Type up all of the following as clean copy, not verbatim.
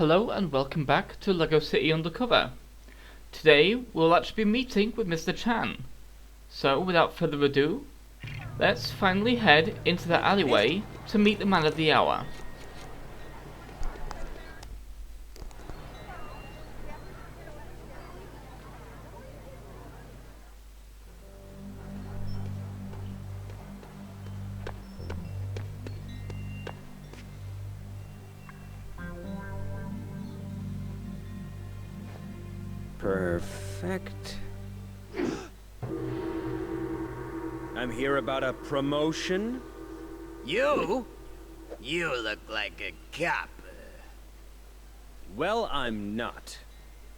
Hello and welcome back to LEGO City Undercover. Today we'll actually be meeting with Mr. Chan. So without further ado, let's finally head into the alleyway to meet the man of the hour. Perfect. I'm here about a promotion. You? You look like a cop. Well, I'm not.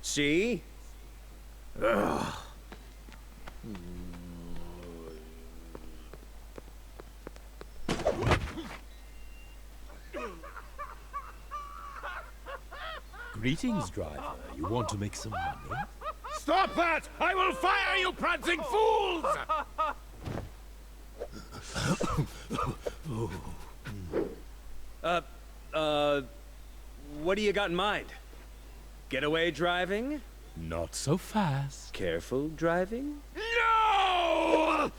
See? Ugh. Greetings, driver. You want to make some money? Stop that! I will fire you prancing fools! What do you got in mind? Getaway driving? Not so fast. Careful driving? No!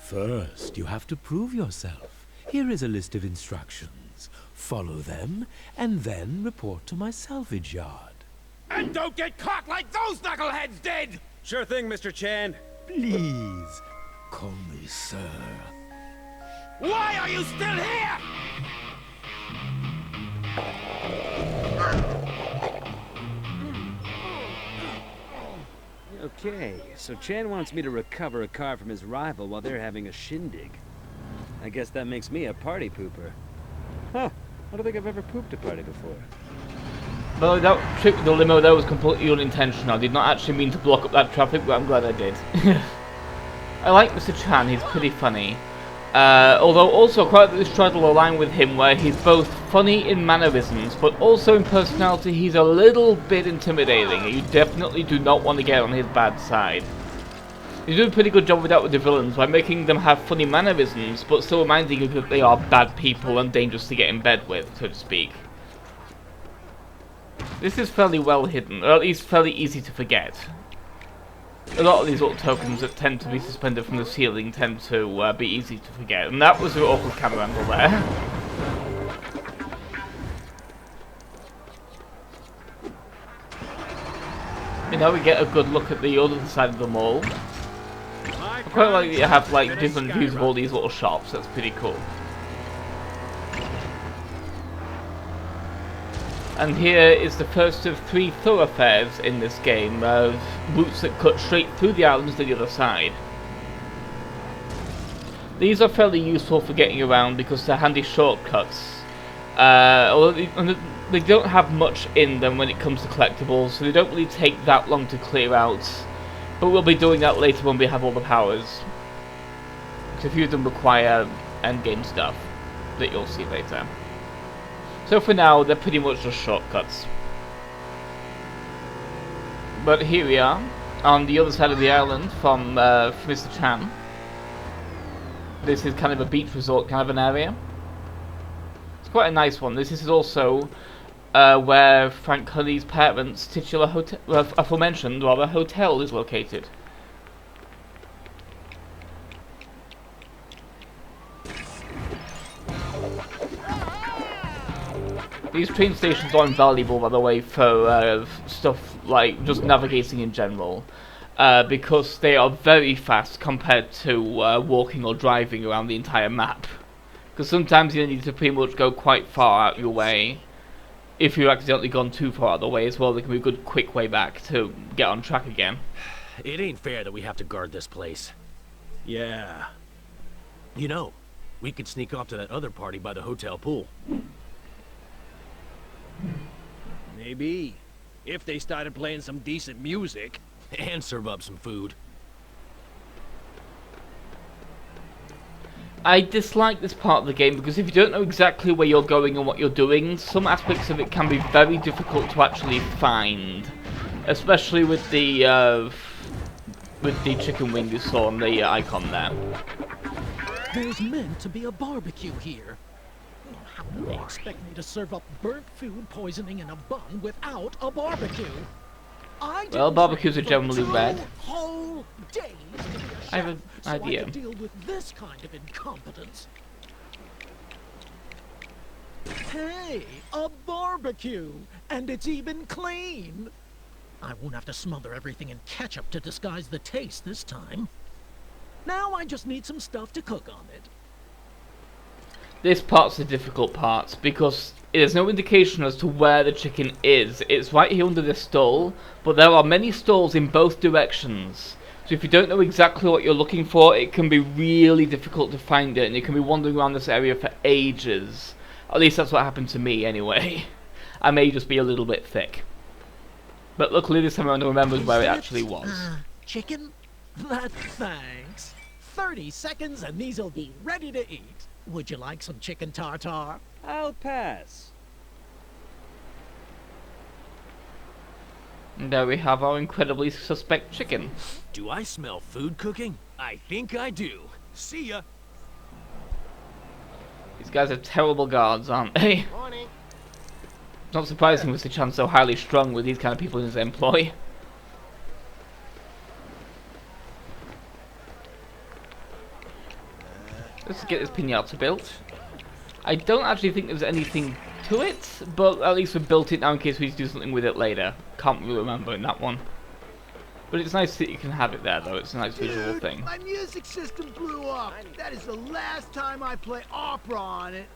First, you have to prove yourself. Here is a list of instructions. Follow them, and then report to my salvage yard. And don't get caught like those knuckleheads did! Sure thing, Mr. Chan. Please, call me sir. Why are you still here? Okay, so Chan wants me to recover a car from his rival while they're having a shindig. I guess that makes me a party pooper. Huh, I don't think I've ever pooped a party before. Well, that trip with the limo there was completely unintentional. I did not actually mean to block up that traffic, but I'm glad I did. I like Mr. Chan, he's pretty funny. Although also quite this straddle a line with him where he's both funny in mannerisms, but also in personality he's a little bit intimidating. You definitely do not want to get on his bad side. He's doing a pretty good job with that with the villains by making them have funny mannerisms, but still reminding you that they are bad people and dangerous to get in bed with, so to speak. This is fairly well hidden, or at least fairly easy to forget. A lot of these little tokens that tend to be suspended from the ceiling tend to be easy to forget, and that was an awful camera angle there. And now we get a good look at the other side of the mall. I quite like that you have like different views of all these little shops, that's pretty cool. And here is the first of 3 thoroughfares in this game, routes that cut straight through the islands to the other side. These are fairly useful for getting around because they're handy shortcuts. Although they don't have much in them when it comes to collectibles, so they don't really take that long to clear out. But we'll be doing that later when we have all the powers. Because a few of them require endgame stuff that you'll see later. So for now, they're pretty much just shortcuts. But here we are, on the other side of the island from Mr. Chan. This is kind of a beach resort kind of an area. It's quite a nice one. This is also where Frank Honey's parents' titular hotel, aforementioned rather, hotel is located. These train stations are invaluable, by the way, for stuff like just navigating in general, because they are very fast compared to walking or driving around the entire map. Because sometimes you need to pretty much go quite far out your way. If you've accidentally gone too far out of the way as well, there can be a good quick way back to get on track again. It ain't fair that we have to guard this place. Yeah. You know, we could sneak off to that other party by the hotel pool. Maybe. If they started playing some decent music. And serve up some food. I dislike this part of the game because if you don't know exactly where you're going and what you're doing, some aspects of it can be very difficult to actually find. Especially with the chicken wing you saw on the icon there. There's meant to be a barbecue here. How can they expect me to serve up burnt food poisoning in a bun without a barbecue? Well, barbecues are generally red. Whole days to be a chef, I have an idea. So I can deal with this kind of incompetence. Hey, a barbecue, and it's even clean. I won't have to smother everything in ketchup to disguise the taste this time. Now I just need some stuff to cook on it. This part's the difficult part, because there's no indication as to where the chicken is. It's right here under this stall, but there are many stalls in both directions. So if you don't know exactly what you're looking for, it can be really difficult to find it, and you can be wandering around this area for ages. At least that's what happened to me anyway. I may just be a little bit thick. But luckily this time I remembered where it actually was. Chicken? Thanks. 30 seconds and these'll be ready to eat. Would you like some chicken tartare? I'll pass. And there we have our incredibly suspect chicken. Do I smell food cooking? I think I do. See ya. These guys are terrible guards, aren't they? Morning. It's not surprising Mr. Chan's so highly strung with these kind of people in his employ. Let's get this pinata built. I don't actually think there's anything to it, but at least we built it now in case we do something with it later. Can't really remember in that one. But it's nice that you can have it there, though. It's a nice visual thing. My music system blew up. That is the last time I play opera on it.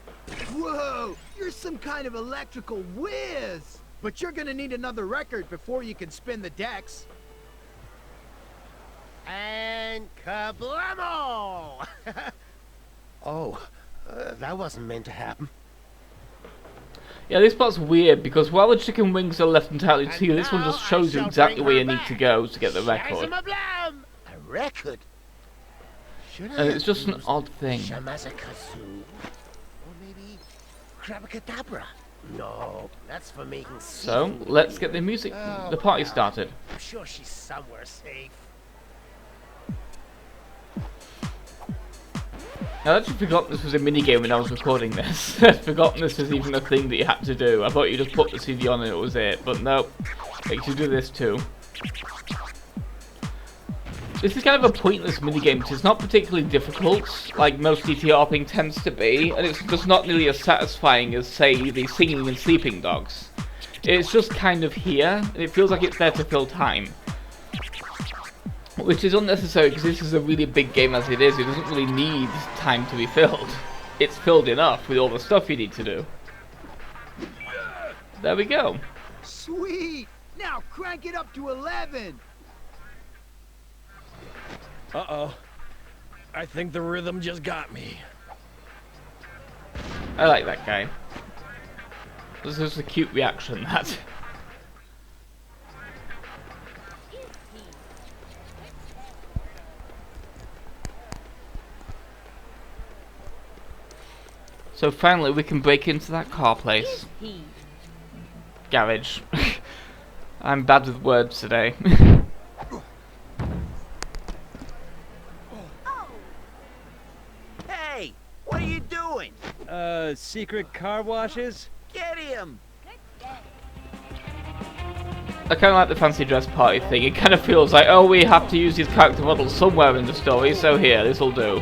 Whoa, you're some kind of electrical whiz. But you're gonna need another record before you can spin the decks. And kablamo! Oh, that wasn't meant to happen. Yeah, this part's weird because while the chicken wings are left entirely to you, this one just shows you exactly where you need to go to get the record. A record? And it's just an odd thing. Shamazakazu. Or maybe Krabakadabra. No, that's for making So, let's get the music, the party started. I'm sure she's somewhere safe. I actually forgot this was a minigame when I was recording this. I'd forgotten this was even a thing that you had to do. I thought you just put the CD on and it was it, but nope. You should do this too. This is kind of a pointless minigame because it's not particularly difficult, like most DTRPing tends to be, and it's just not nearly as satisfying as, say, the singing and sleeping dogs. It's just kind of here, and it feels like it's there to fill time. Which is unnecessary because this is a really big game as it is. It doesn't really need time to be filled. It's filled enough with all the stuff you need to do. There we go. Sweet! Now crank it up to 11! Uh-oh. I think the rhythm just got me. I like that guy. This is a cute reaction, that. So finally we can break into that car place. Garage. I'm bad with words today. Hey! What are you doing? Secret car washes? Get him! I kind of like the fancy dress party thing. It kind of feels like, oh, we have to use these character models somewhere in the story, so here, this'll do.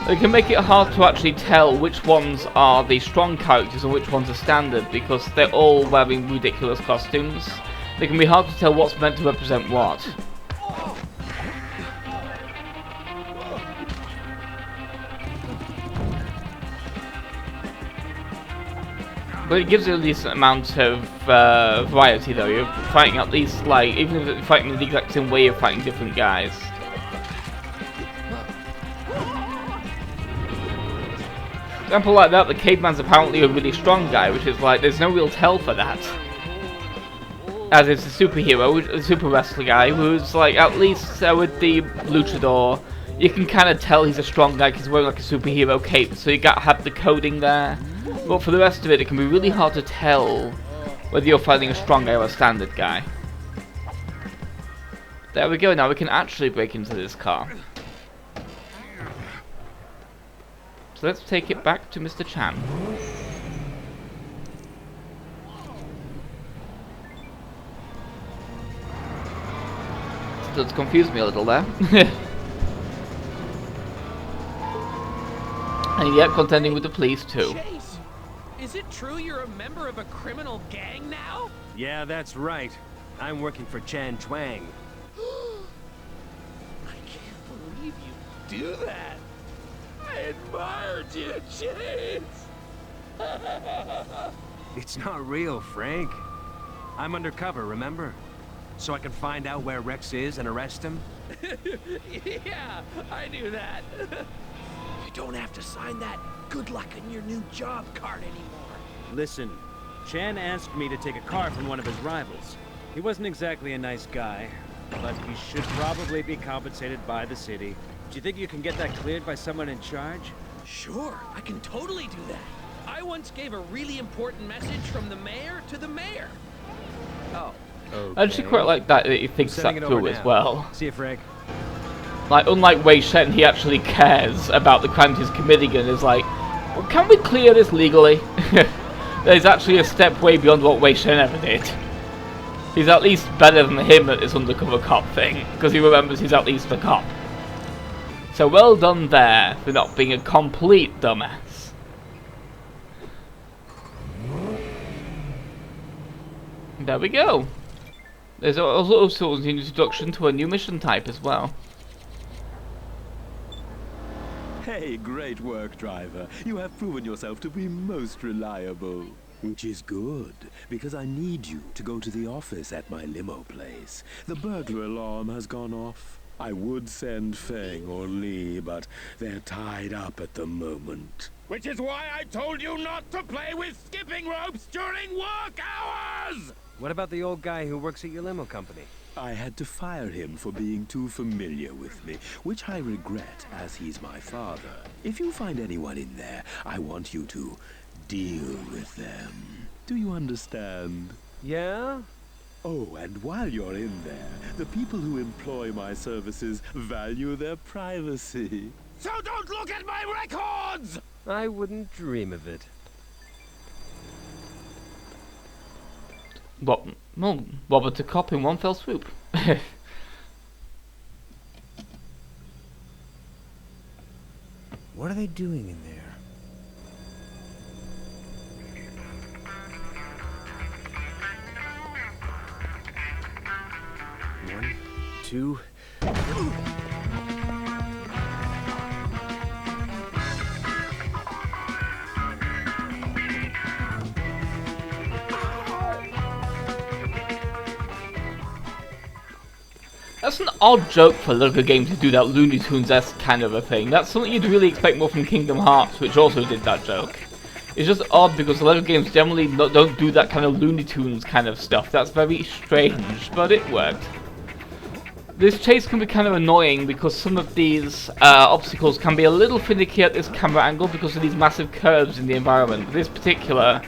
It can make it hard to actually tell which ones are the strong characters and which ones are standard because they're all wearing ridiculous costumes. It can be hard to tell what's meant to represent what. But it gives it a decent amount of variety though. You're fighting at least, like, even if you're fighting the exact same way, you're fighting different guys. Example like that, the caveman's apparently a really strong guy, which is like, there's no real tell for that. As is the superhero, the super wrestler guy, who's like, at least with the luchador, you can kind of tell he's a strong guy because he's wearing like a superhero cape, so you gotta have the coding there. But for the rest of it, it can be really hard to tell whether you're fighting a strong guy or a standard guy. There we go, now we can actually break into this car. So let's take it back to Mr. Chan. Still confused me a little there. And yet contending with the police too. Chase, is it true you're a member of a criminal gang now? Yeah, that's right. I'm working for Chan Chuang. I can't believe you do that. I admired you, Chase. It's not real, Frank. I'm undercover, remember? So I can find out where Rex is and arrest him? Yeah, I knew that. You don't have to sign that good luck in your new job card anymore. Listen, Chan asked me to take a car from one of his rivals. He wasn't exactly a nice guy, but he should probably be compensated by the city. Do you think you can get that cleared by someone in charge? Sure, I can totally do that. I once gave a really important message from the mayor to the mayor. Oh. I actually quite like that he thinks that through as well. See you, Frank. Like, unlike Wei Shen, he actually cares about the crimes he's committing and is like, well, can we clear this legally? There's actually a step way beyond what Wei Shen ever did. He's at least better than him at this undercover cop thing, because he remembers he's at least a cop. So well done there for not being a complete dumbass. There we go. There's also an introduction to a new mission type as well. Hey, great work, driver. You have proven yourself to be most reliable. Which is good, because I need you to go to the office at my limo place. The burglar alarm has gone off. I would send Feng or Lee, but they're tied up at the moment. Which is why I told you not to play with skipping ropes during work hours! What about the old guy who works at your limo company? I had to fire him for being too familiar with me, which I regret, as he's my father. If you find anyone in there, I want you to deal with them. Do you understand? Yeah? Oh, and while you're in there, the people who employ my services value their privacy. So don't look at my records! I wouldn't dream of it. Well, Robert to cop in one fell swoop. What are they doing in there? One, two... That's an odd joke for a Lego game to do that Looney Tunes-esque kind of a thing. That's something you'd really expect more from Kingdom Hearts, which also did that joke. It's just odd because the Lego games generally don't do that kind of Looney Tunes kind of stuff. That's very strange, but it worked. This chase can be kind of annoying because some of these obstacles can be a little finicky at this camera angle because of these massive curves in the environment. This particular,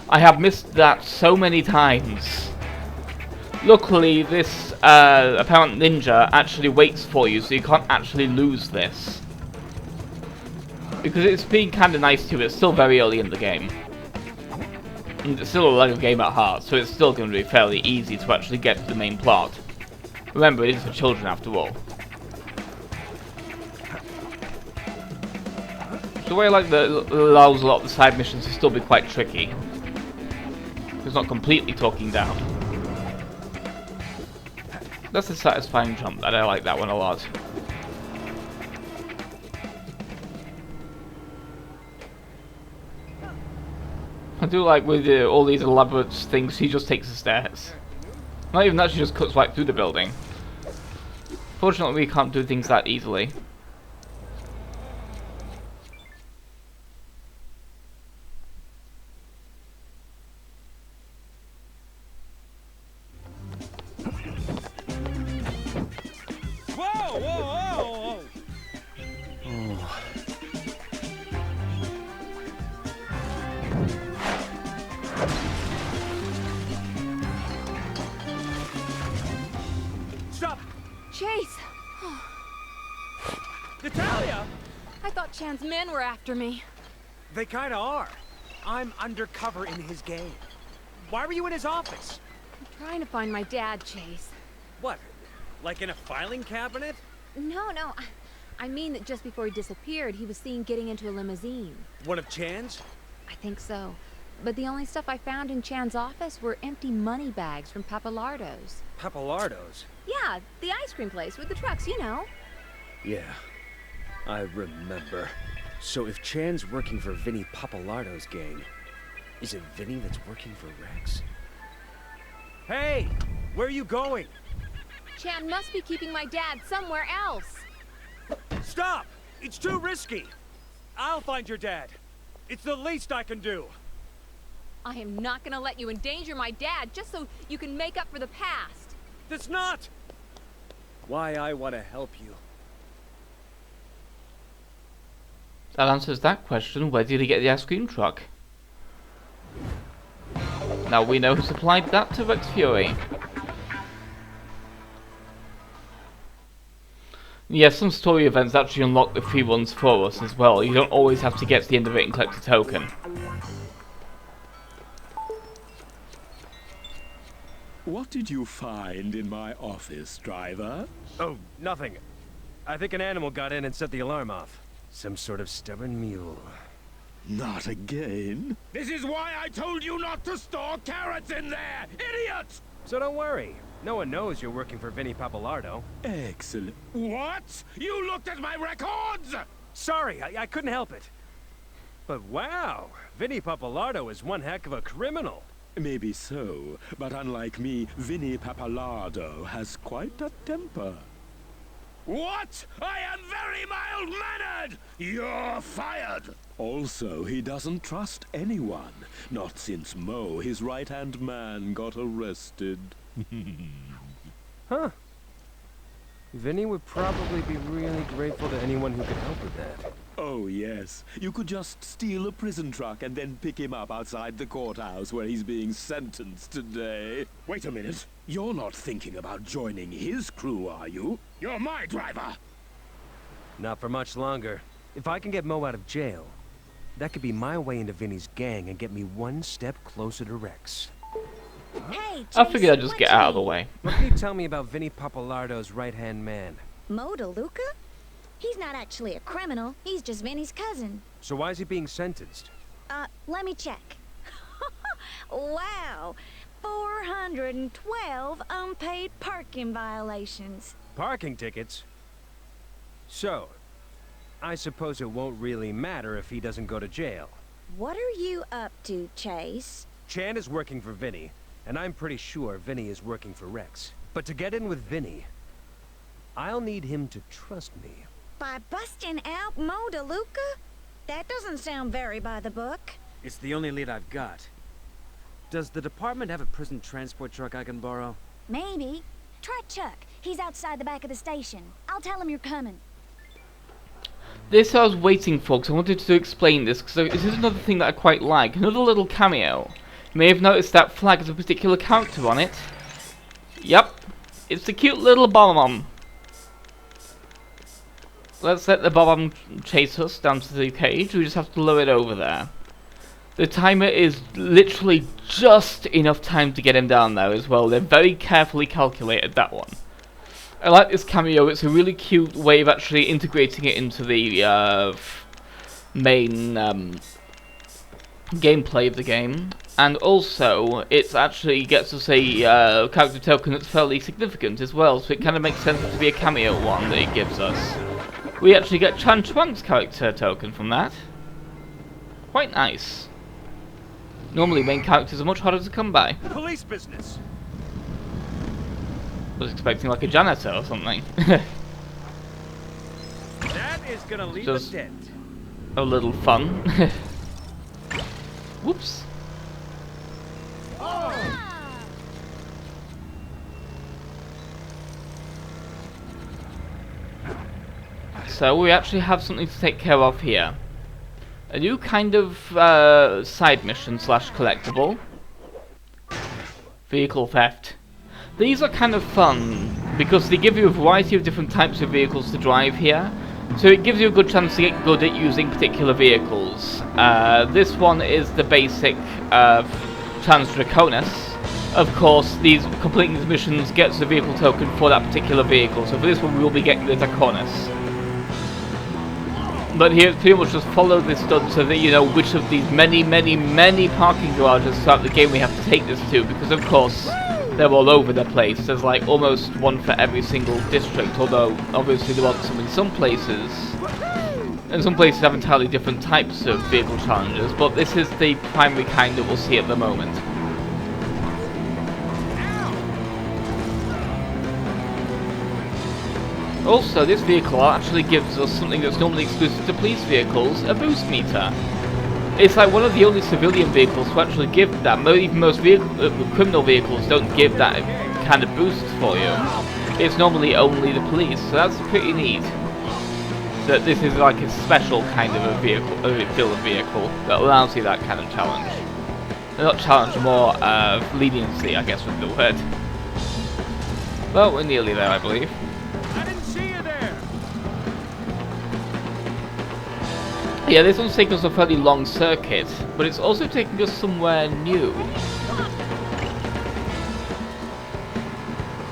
I have missed that so many times. Luckily, this apparent ninja actually waits for you, so you can't actually lose this. Because it's being kind of nice to you, it's still very early in the game. And it's still a Lego game at heart, so it's still going to be fairly easy to actually get to the main plot. Remember, it is for children after all. So the way I like that allows a lot of the side missions to still be quite tricky. It's not completely talking down. That's a satisfying jump, and I like that one a lot. I do like with all these elaborate things, he just takes the stairs. Not even that, she just cuts right through the building. Fortunately, we can't do things that easily. Whoa, whoa, whoa, whoa! Chase! Chan's men were after me. They kinda are. I'm undercover in his gang. Why were you in his office? I'm trying to find my dad, Chase. What? Like in a filing cabinet? No, I mean that just before he disappeared, he was seen getting into a limousine. One of Chan's? I think so. But the only stuff I found in Chan's office were empty money bags from Papalardo's. Papalardo's? Yeah, the ice cream place with the trucks, you know. Yeah, I remember. So if Chan's working for Vinny Papalardo's gang, is it Vinny that's working for Rex? Hey! Where are you going? Chan must be keeping my dad somewhere else. Stop! It's too risky! I'll find your dad. It's the least I can do. I am not gonna let you endanger my dad just so you can make up for the past. That's not why I want to help you. That answers that question. Where did he get the ice cream truck? Now we know who supplied that to Rex Fury. Yes, some story events actually unlock the free ones for us as well. You don't always have to get to the end of it and collect a token. What did you find in my office, driver? Oh, nothing. I think an animal got in and set the alarm off. Some sort of stubborn mule. Not again. This is why I told you not to store carrots in there, idiot! So don't worry. No one knows you're working for Vinny Papalardo. Excellent. What? You looked at my records? Sorry, I couldn't help it. But wow, Vinny Papalardo is one heck of a criminal. Maybe so, but unlike me, Vinny Papalardo has quite a temper. What? I am very mild-mannered! You're fired! Also, he doesn't trust anyone. Not since Mo, his right-hand man, got arrested. Huh. Vinny would probably be really grateful to anyone who could help with that. Oh, yes. You could just steal a prison truck and then pick him up outside the courthouse where he's being sentenced today. Wait a minute. You're not thinking about joining his crew, are you? You're my driver! Not for much longer. If I can get Mo out of jail, that could be my way into Vinny's gang and get me one step closer to Rex. Hey, Chase, I figured I'd just get out of the way. What can you tell me about Vinny Papalardo's right-hand man? Mo DeLuca? He's not actually a criminal. He's just Vinny's cousin. So why is he being sentenced? Let me check. Wow. 412 unpaid parking violations. Parking tickets? So, I suppose it won't really matter if he doesn't go to jail. What are you up to, Chase? Chan is working for Vinny, and I'm pretty sure Vinny is working for Rex. But to get in with Vinny, I'll need him to trust me. By busting out Mo DeLuca? That doesn't sound very by the book. It's the only lead I've got. Does the department have a prison transport truck I can borrow? Maybe. Try Chuck. He's outside the back of the station. I'll tell him you're coming. This I was waiting for, because I wanted to explain this, because this is another thing that I quite like. Another little cameo. You may have noticed that flag has a particular character on it. Yep. It's the cute little bomb. Let's let the bomb chase us down to the cage. We just have to lure it over there. The timer is literally just enough time to get him down there as well. They're very carefully calculated, that one. I like this cameo. It's a really cute way of actually integrating it into the main gameplay of the game. And also, it actually gets us a character token that's fairly significant as well, so it kind of makes sense to be a cameo one that it gives us. We actually get Chan Chuang's character token from that. Quite nice. Normally main characters are much harder to come by. Police business! Was expecting like a janitor or something. That is gonna leave Just a dent. a little fun. Whoops. So we actually have something to take care of here. A new kind of side mission slash collectible. Vehicle theft. These are kind of fun because they give you a variety of different types of vehicles to drive here, So it gives you a good chance to get good at using particular vehicles. This one is the basic Chance Draconis. Of course, completing these missions gets a vehicle token for that particular vehicle. So for this one, we will be getting the Draconis. But here, it's pretty much just follow this done so that you know which of these many parking garages throughout the game we have to take this to. Because of course, they're all over the place. There's like almost one for every single district. Although, obviously there aren't some in some places. And some places have entirely different types of vehicle challenges. But this is the primary kind that we'll see at the moment. Also, this vehicle actually gives us something that's normally exclusive to police vehicles, a boost meter. It's like one of the only civilian vehicles to actually give that. Even most criminal vehicles don't give that kind of boost for you. It's normally only the police, so that's pretty neat. That this is like a special kind of a vehicle that allows you that kind of challenge. Not challenge, more leniency, I guess would be the word. Well, we're nearly there, I believe. Yeah, this one's taking us a fairly long circuit, but it's also taking us somewhere new.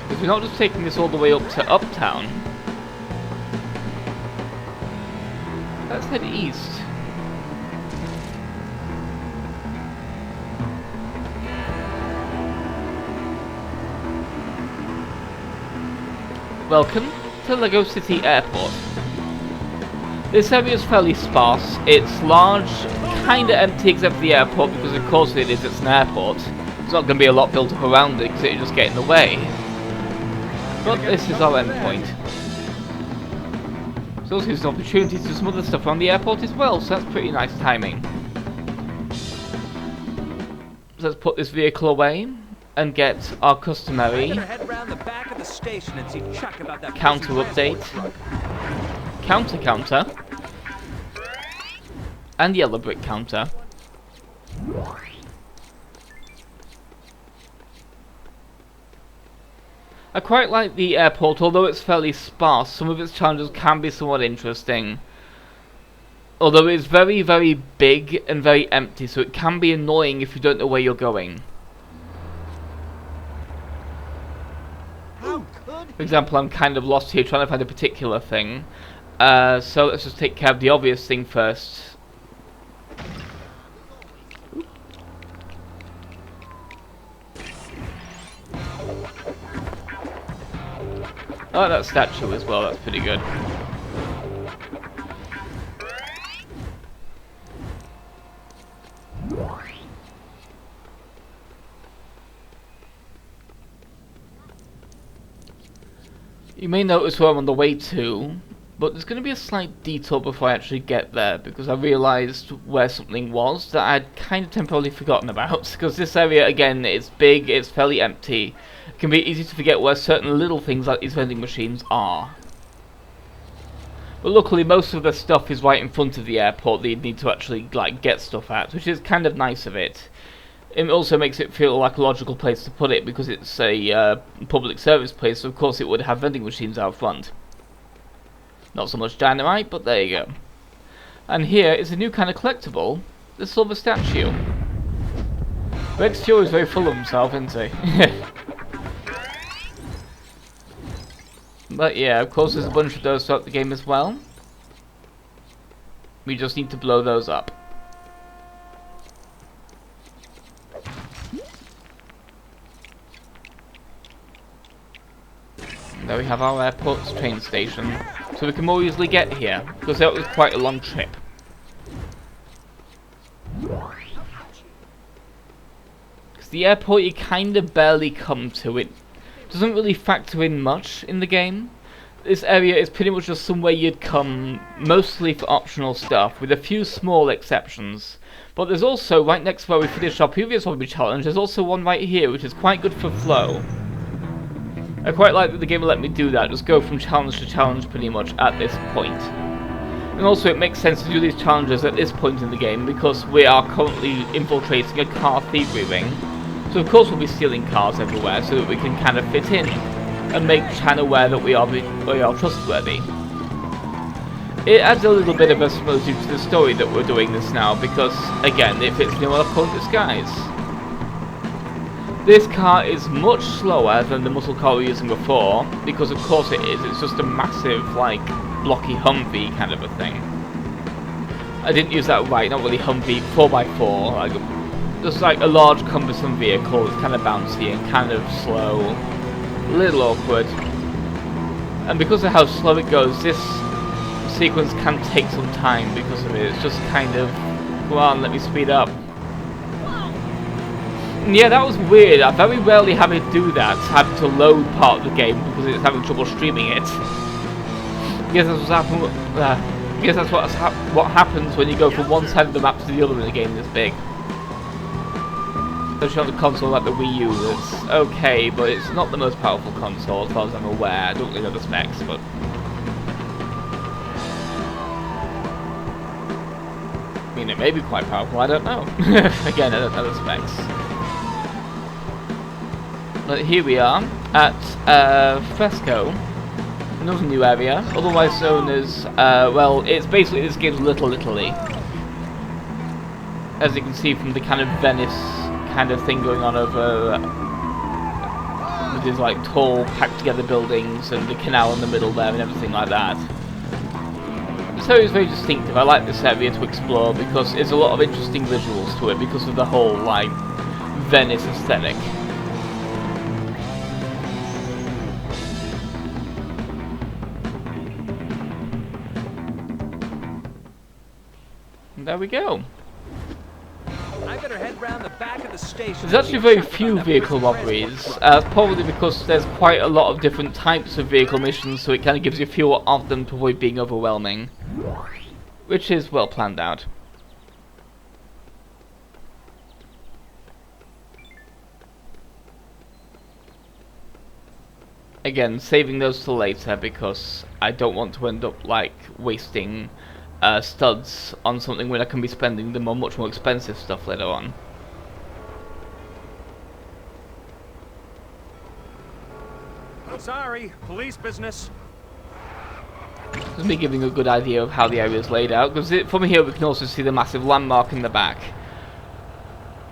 Because we're not just taking this all the way up to Uptown. Let's head east. Welcome to Lego City Airport. This area is fairly sparse. It's large, kinda empty except for the airport, because of course it is, it's an airport. There's not going to be a lot built up around it, because it'll just get in the way. But this is our endpoint. There's also some opportunities to do some other stuff around the airport as well, so that's pretty nice timing. So let's put this vehicle away and get our customary counter update. Counter, and yellow brick counter. I quite like the airport, although it's fairly sparse. Some of its challenges can be somewhat interesting. Although it's very big and very empty, so it can be annoying if you don't know where you're going. For example, I'm kind of lost here trying to find a particular thing. So let's just take care of the obvious thing first. Oh, that statue as well, that's pretty good. You may notice where I'm on the way to, but there's going to be a slight detour before I actually get there, because I realised where something was that I'd kind of temporarily forgotten about. Because this area, again, it's big, it's fairly empty. It can be easy to forget where certain little things like these vending machines are. But luckily, most of the stuff is right in front of the airport that you need to actually like get stuff at, which is kind of nice of it. It also makes it feel like a logical place to put it, because it's a public service place, so of course it would have vending machines out front. Not so much dynamite, but there you go. And here is a new kind of collectible, the silver statue. Rex Fury is very full of himself, isn't he? But yeah, of course there's a bunch of those throughout the game as well. We just need to blow those up. There we have our airport's train station, so we can more easily get here, because that was quite a long trip. Because the airport you kind of barely come to, it doesn't really factor in much in the game. This area is pretty much just somewhere you'd come, mostly for optional stuff, with a few small exceptions. But there's also, right next to where we finished our previous hobby challenge, there's also one right here, which is quite good for flow. I quite like that the game will let me do that, just go from challenge to challenge pretty much at this point. And also it makes sense to do these challenges at this point in the game, because we are currently infiltrating a car thievery ring. So of course we'll be stealing cars everywhere, so that we can kind of fit in, and make Chan aware that we are trustworthy. it adds a little bit of a smoothie to the story that we're doing this now, because, again, it fits no other point disguise. This car is much slower than the muscle car we were using before, because of course it is. It's just a massive, like, blocky Humvee kind of a thing. I didn't use that right, not really Humvee, 4x4, like, just like a large cumbersome vehicle. It's kind of bouncy and kind of slow, a little awkward. And because of how slow it goes, this sequence can take some time because of it. It's just kind of, come on, let me speed up. Yeah, that was weird. I very rarely have it do that, having to load part of the game because it's having trouble streaming it. Guess that's what's happened. Guess that's what happens when you go from one side of the map to the other in a game this big. Especially on the console like the Wii U. It's okay, but it's not the most powerful console as far as I'm aware. I don't really know the specs, but I mean, it may be quite powerful. I don't know. Again, I don't know the specs. But here we are at Fresco, another new area, otherwise known as, well, it's basically this game's Little Italy. As you can see from the kind of Venice kind of thing going on over with these like tall, packed together buildings and the canal in the middle there and everything like that. So it's very distinctive. I like this area to explore because there's a lot of interesting visuals to it because of the whole, like, Venice aesthetic. There we go. I better head round the back of the station. There's actually very few vehicle robberies, probably because there's quite a lot of different types of vehicle missions, so it kind of gives you fewer of them to avoid being overwhelming, which is well planned out. Again, saving those till later because I don't want to end up like wasting studs on something when I can be spending them on much more expensive stuff later on. Sorry, police business. This is me giving a good idea of how the area is laid out, because from here we can also see the massive landmark in the back.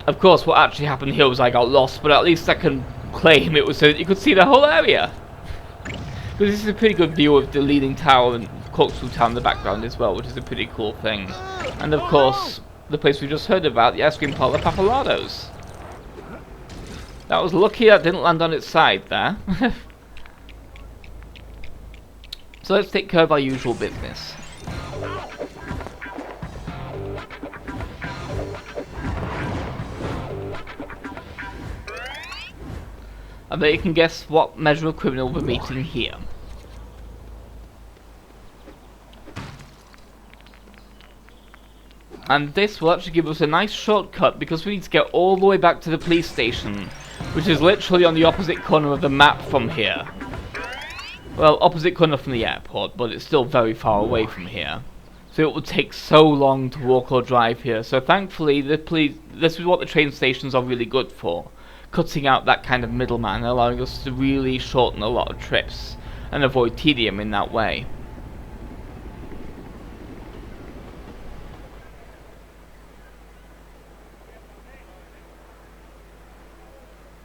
Of course, what actually happened here was I got lost, but at least I can claim it was so that you could see the whole area. Because this is a pretty good view of the leaning tower and Corkscrew Town in the background as well, which is a pretty cool thing. And of course, the place we just heard about, the ice cream parlor Papalardo's. That was lucky that didn't land on its side there. So let's take care of our usual business. I bet you can guess what measure of criminal we're meeting here. And this will actually give us a nice shortcut because we need to get all the way back to the police station, which is literally on the opposite corner of the map from here. Well, opposite corner from the airport, but it's still very far away from here. So it will take so long to walk or drive here. So thankfully, this is what the train stations are really good for. Cutting out that kind of middleman, allowing us to really shorten a lot of trips and avoid tedium in that way.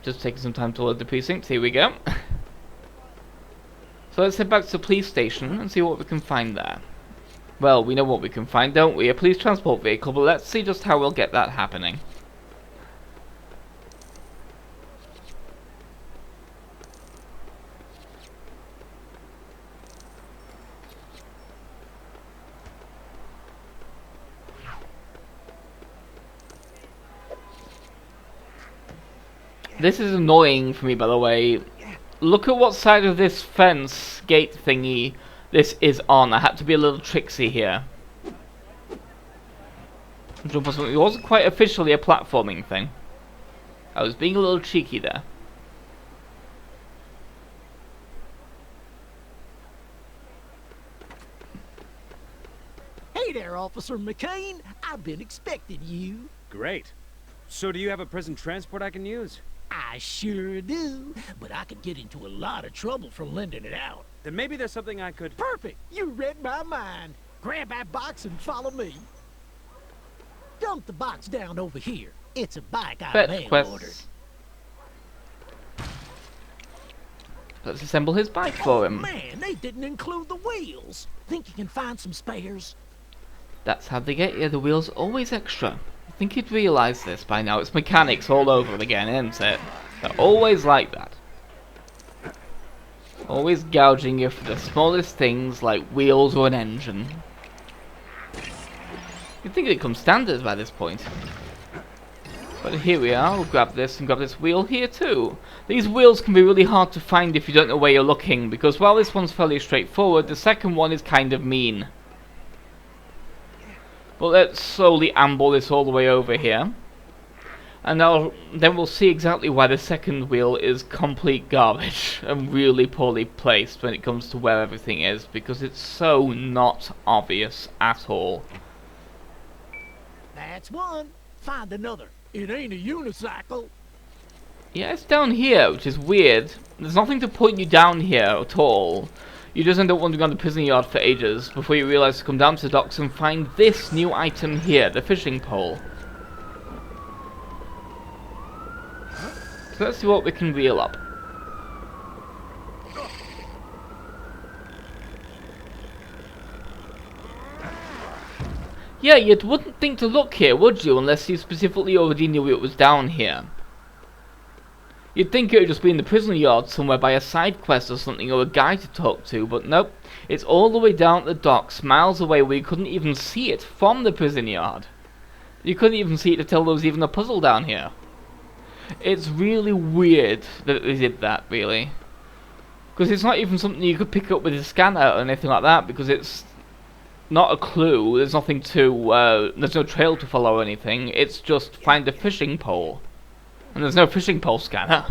Just taking some time to load the precinct. Here we go. So let's head back to the police station and see what we can find there. Well, we know what we can find, don't we? A police transport vehicle, but let's see just how we'll get that happening. This is annoying for me, by the way. Look at what side of this fence gate thingy this is on. I had to be a little tricksy here. It wasn't quite officially a platforming thing. I was being a little cheeky there. Hey there, Officer McCain. I've been expecting you. Great. So do you have a prison transport I can use? I sure do, but I could get into a lot of trouble for lending it out. Then maybe there's something I could... Perfect! You read my mind. grab that box and follow me. Dump the box down over here. It's a bike I mail ordered. Let's assemble his bike for him. Man, they didn't include the wheels. Think you can find some spares? That's how they get you. The wheels always extra. I think you'd realise this by now. It's mechanics all over again, isn't it? They're always like that. Always gouging you for the smallest things like wheels or an engine. You'd think it comes standard by this point. But here we are. We'll grab this and grab this wheel here too. These wheels can be really hard to find if you don't know where you're looking, because while this one's fairly straightforward, the second one is kind of mean. But let's slowly amble this all the way over here. And then we'll see exactly why the second wheel is complete garbage and really poorly placed when it comes to where everything is, because it's so not obvious at all. That's one. Find another. It ain't a unicycle. Yeah, it's down here, which is weird. There's nothing to point you down here at all. You just end up wandering around the prison yard for ages before you realise to come down to the docks and find this new item here, the fishing pole. So let's see what we can reel up. Yeah, you wouldn't think to look here, would you, unless you specifically already knew it was down here. You'd think it would just be in the prison yard somewhere by a side quest or something, or a guy to talk to, but nope. It's all the way down at the docks, miles away, where you couldn't even see it from the prison yard. You couldn't even see it to tell there was even a puzzle down here. It's really weird that they did that, really. Because it's not even something you could pick up with a scanner or anything like that, because it's not a clue. There's nothing to, there's no trail to follow or anything. It's just find a fishing pole. And there's no fishing pole scanner.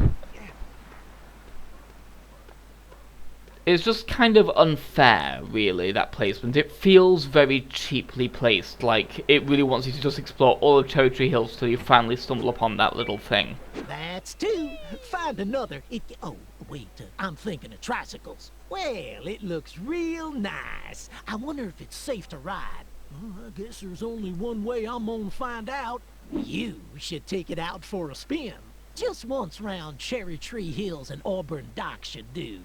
It's just kind of unfair, really, that placement. It feels very cheaply placed, like it really wants you to just explore all of Cherry Tree Hills till you finally stumble upon that little thing. That's two. Find another. Oh, wait, I'm thinking of tricycles. Well, it looks real nice. I wonder if it's safe to ride. I guess there's only one way I'm gonna find out. You should take it out for a spin. Just once round Cherry Tree Hills and Auburn Docks should do.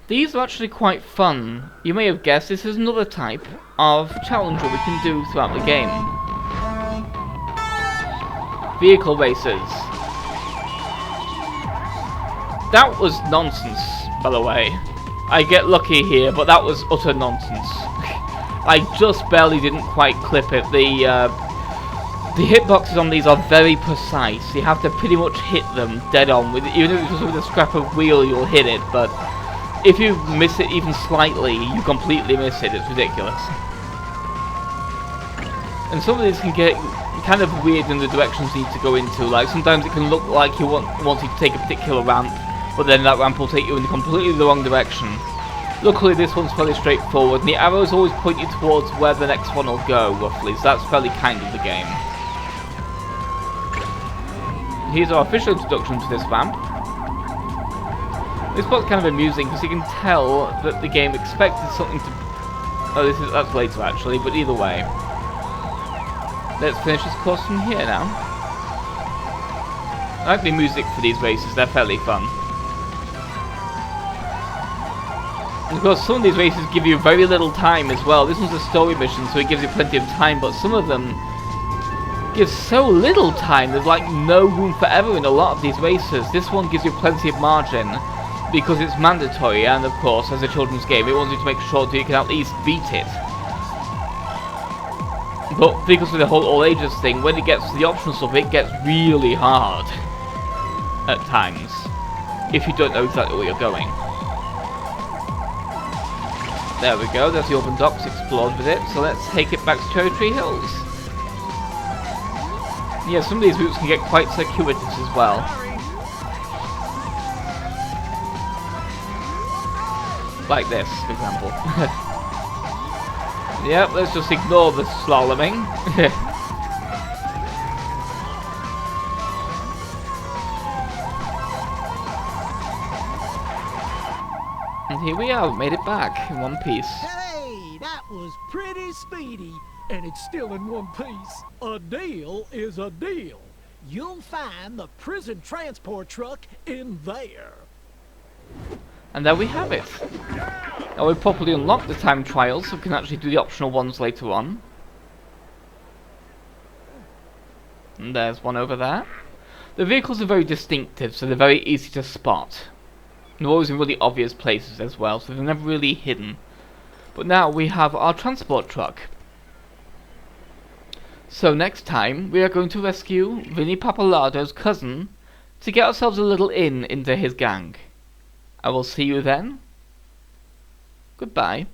These are actually quite fun. You may have guessed this is another type of challenge that we can do throughout the game. Vehicle races. That was nonsense, by the way. I get lucky here, but that was utter nonsense. I just barely didn't quite clip it. The hitboxes on these are very precise. You have to pretty much hit them dead on. Even if it's just with a scrap of wheel, you'll hit it, but if you miss it even slightly, you completely miss it. It's ridiculous. And some of these can get kind of weird in the directions you need to go into. Like, sometimes it can look like you want you to take a particular ramp, but then that ramp will take you in completely the wrong direction. Luckily, this one's fairly straightforward, and the arrows always point you towards where the next one will go, roughly, so that's fairly kind of the game. Here's our official introduction to this ramp. This part's kind of amusing because you can tell that the game expected something to... Oh, that's later actually, but either way. Let's finish this course from here now. I like the music for these races, they're fairly fun. And of course, some of these races give you very little time as well. This one's a story mission, so it gives you plenty of time, but some of them give so little time. There's like no room for error in a lot of these races. This one gives you plenty of margin, because it's mandatory, and of course, as a children's game, it wants you to make sure that you can at least beat it. But because of the whole all ages thing, when it gets to the optional stuff, it gets really hard at times, if you don't know exactly where you're going. There we go, there's the open docks explored with it, so let's take it back to Cherry Tree Hills. Yeah, some of these routes can get quite circuitous as well. Like this, for example. Yep, let's just ignore the slaloming. And here we are, made it back in one piece. Hey, pretty speedy, and it's still in one piece. A deal is a deal. You'll find the prison transport truck in there. And there we have it. Now we've properly unlocked the time trials, so we can actually do the optional ones later on. And there's one over there. The vehicles are very distinctive, so they're very easy to spot. They're always in really obvious places as well, so they're never really hidden. But now we have our transport truck. So next time, we are going to rescue Vinnie Papalardo's cousin to get ourselves a little in into his gang. I will see you then. Goodbye.